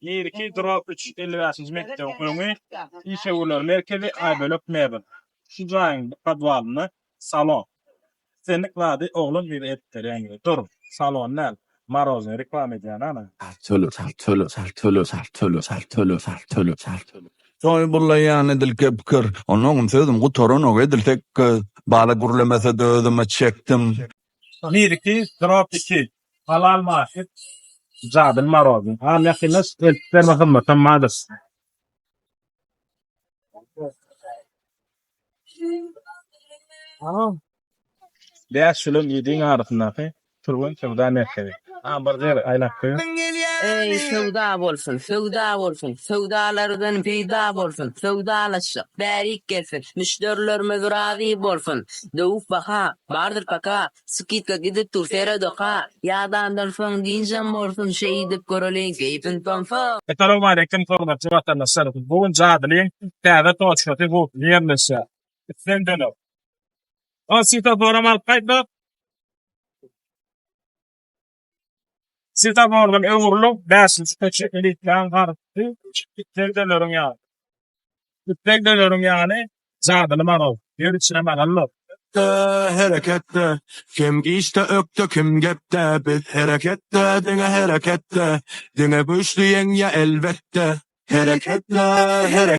1-2 drop 3 55 metre öňe işegular merkezi aýbölek mebel. Şu jaýyň padwalyny salon. Senik wady oglun bir etdir ýa-ni dur. Salon näl? Marozny reklam edýän ana. Soy bulla yani dil kepkir. Onun sözüm gutoron o edil tek bala gurlemese de özüme çektim. 1-2 drop 2 halal maaşy Jadyn Marozny. Ha mekinas eltler mahmatan madas. Tamam. Däş şulun ýediň arasyndaky turgun şowda merkezi. Ha bir yer aýlap koýun. Ey sevda bolsun, sevda bolsun, sevdalardan peyda bolsun, sevdalaşyp bärik gelsin, müşterilerimiz razy bolsun. Dowuf baha, bardyr paka, skitka gidip tursera doka, ýadandan soň dinjem bolsun, şeýdip görelin, keyfin tonfa. Assalamu alaykum hormatly watandaşlar. Bugün Jadyň täze toçkaty bu ýerleşe. Sen dönüp. O sita boramal qaýda. Sita boramal öňürlük 5 köçekli plan garty. Terdelerin ýa. Terdelerin ýany Jadyň Maroz. Ýörüçine magallar. Harekette kim giyişte öktü kim gepte biz harekette dine harekette dine güçlüyen ya elbette harekette